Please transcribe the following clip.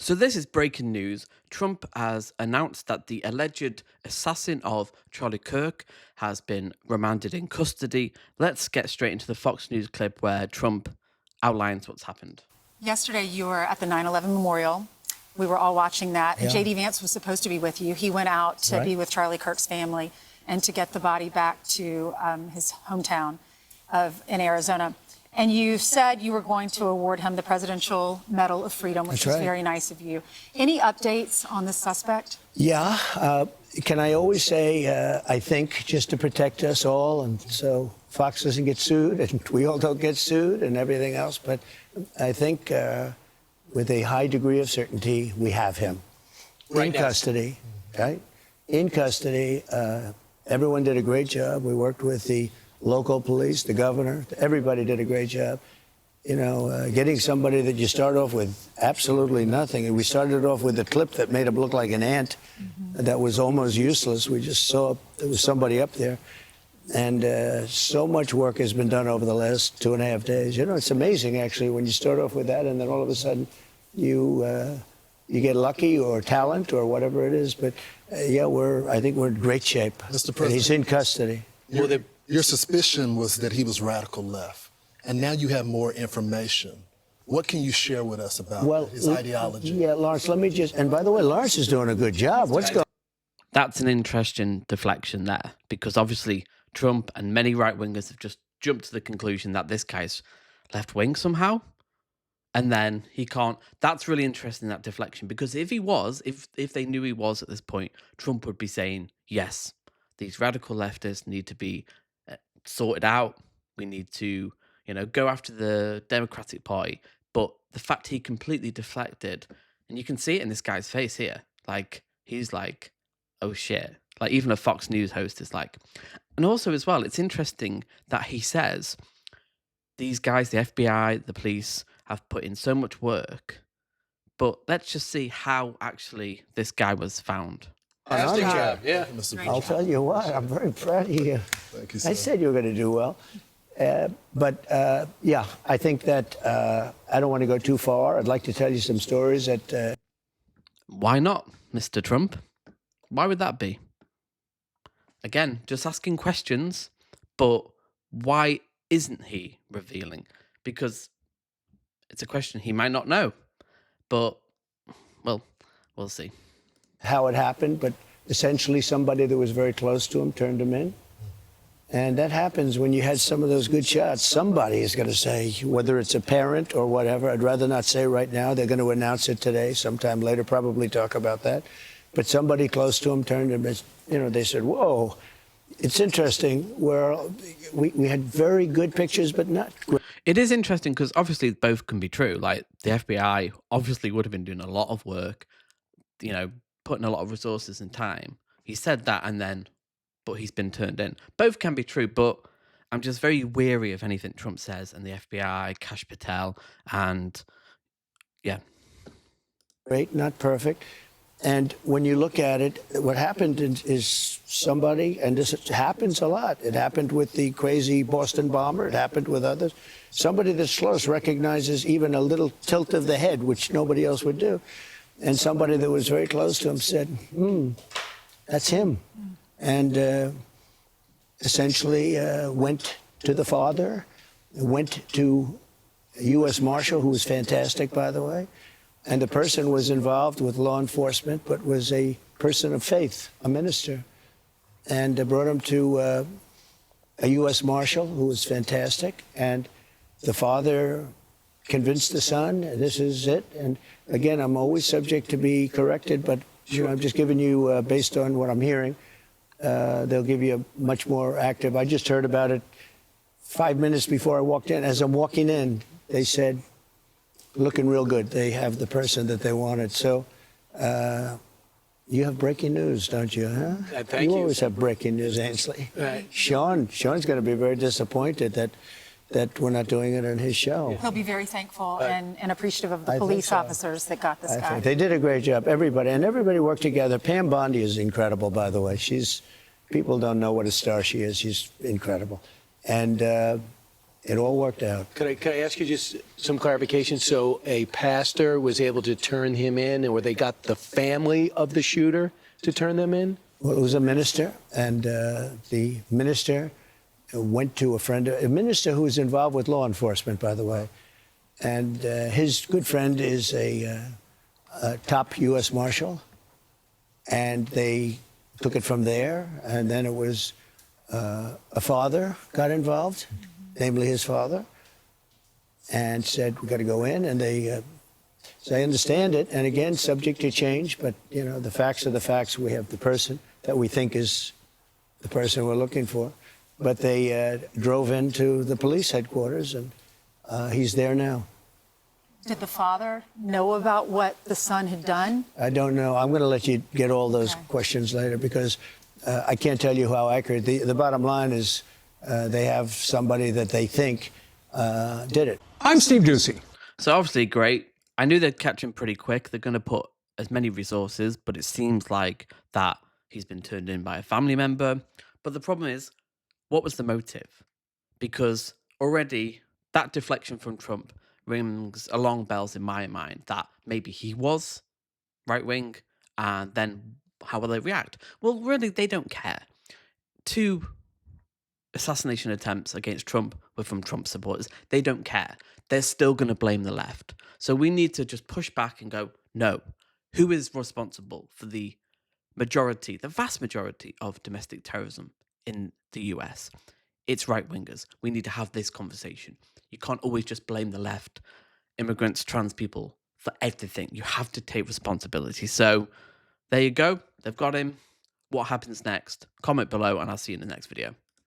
So this is breaking news. Trump has announced that the alleged assassin of Charlie Kirk has been remanded in custody. Let's get straight into the Fox News clip where Trump outlines what's happened. Yesterday, you were at the 9/11 memorial. We were all watching that. And J.D. Vance was supposed to be with you. He went out to be with Charlie Kirk's family and to get the body back to his hometown in Arizona. And you said you were going to award him the Presidential Medal of Freedom, which is very nice of you. Any updates on this suspect? Yeah. Can I always say, I think, just to protect us all, and so Fox doesn't get sued, and we all don't get sued, and everything else. But I think with a high degree of certainty, we have him in custody, right? In custody. Everyone did a great job. We worked with the local police, the governor, everybody did a great job. You know, getting somebody that you start off with absolutely nothing. And we started off with a clip that made him look like an ant that was almost useless. We just saw there was somebody up there. And so much work has been done over the last 2.5 days. You know, it's amazing, actually, when you start off with that and then all of a sudden you get lucky or talent or whatever it is. But, yeah, I think we're in great shape. Mr. President, he's in custody. Your suspicion was that he was radical left, and now you have more information. What can you share with us about his ideology? Yeah, Lawrence, let me just, and by the way, Lawrence is doing a good job. What's going on? That's an interesting deflection there, because obviously Trump and many right-wingers have just jumped to the conclusion that this guy's left-wing somehow, and then he can't. That's really interesting, that deflection, because if he was, if they knew he was at this point, Trump would be saying, yes, these radical leftists need to be sorted out. We need to, go after the Democratic Party. But the fact he completely deflected, and you can see it in this guy's face here, like, he's like, oh shit. Like, even a Fox News host is like, and also as well, it's interesting that he says these guys, the FBI, the police, have put in so much work, but let's just see how actually this guy was found. Fantastic job, yeah. I'll tell you what, I'm very proud of you. Thank you, sir. I said you were going to do well. Yeah, I think that I don't want to go too far. I'd like to tell you some stories that... Why not, Mr. Trump? Why would that be? Again, just asking questions, but why isn't he revealing? Because it's a question he might not know, but, well, we'll see. How it happened, but essentially somebody that was very close to him turned him in. And that happens when you had some of those good shots. Somebody is going to say, whether it's a parent or whatever, I'd rather not say right now. They're going to announce it today, sometime later, probably talk about that. But somebody close to him turned him, they said, whoa. It's interesting where we had very good pictures, but not great. It is interesting because obviously both can be true. Like, the FBI obviously would have been doing a lot of work, putting a lot of resources and time. He said that but he's been turned in. Both can be true, but I'm just very wary of anything Trump says and the FBI, Kash Patel, and yeah. Great, not perfect. And when you look at it, what happened is somebody, and this happens a lot. It happened with the crazy Boston bomber. It happened with others. Somebody that's close recognizes even a little tilt of the head, which nobody else would do. And somebody that was very close to him said, that's him. And essentially went to the father, went to a U.S. Marshal, who was fantastic, by the way. And the person was involved with law enforcement, but was a person of faith, a minister. And brought him to a U.S. Marshal, who was fantastic. And the father convinced the son, this is it. And again, I'm always subject to be corrected, but I'm just giving you, based on what I'm hearing, they'll give you a much more active. I just heard about it 5 minutes before I walked in. As I'm walking in, they said, looking real good. They have the person that they wanted. So you have breaking news, don't you, huh? Thank you. You always have breaking news, Ainsley. Right. Sean's going to be very disappointed that we're not doing it on his show. He'll be very thankful and appreciative of the police officers that got this guy. They did a great job, everybody. And everybody worked together. Pam Bondi is incredible, by the way. People don't know what a star she is. She's incredible. And It all worked out. Could I ask you just some clarification? So a pastor was able to turn him in, or they got the family of the shooter to turn them in? Well, it was a minister, and the minister went to a minister who was involved with law enforcement, by the way. And his good friend is a top U.S. Marshal. And they took it from there. And then it was a father got involved, namely his father, and said, we got to go in. And they, so I understand it. And again, subject to change. But, you know, the facts are the facts. We have the person that we think is the person we're looking for. But they drove into the police headquarters, and he's there now. Did the father know about what the son had done? I don't know. I'm going to let you get all those questions later, because I can't tell you how accurate. The bottom line is they have somebody that they think did it. I'm Steve Doocy. So obviously great. I knew they'd catch him pretty quick. They're going to put as many resources, but it seems like that he's been turned in by a family member. But the problem is, what was the motive? Because already that deflection from Trump rings alarm bells in my mind that maybe he was right wing, and then how will they react? Well, really, they don't care. 2 assassination attempts against Trump were from Trump supporters. They don't care. They're still going to blame the left. So we need to just push back and go, no, who is responsible for the majority, the vast majority of domestic terrorism in the US? It's right-wingers. We need to have this conversation. You can't always just blame the left, immigrants, trans people, for everything. You have to take responsibility. So there you go. They've got him. What happens next? Comment below, and I'll see you in the next video.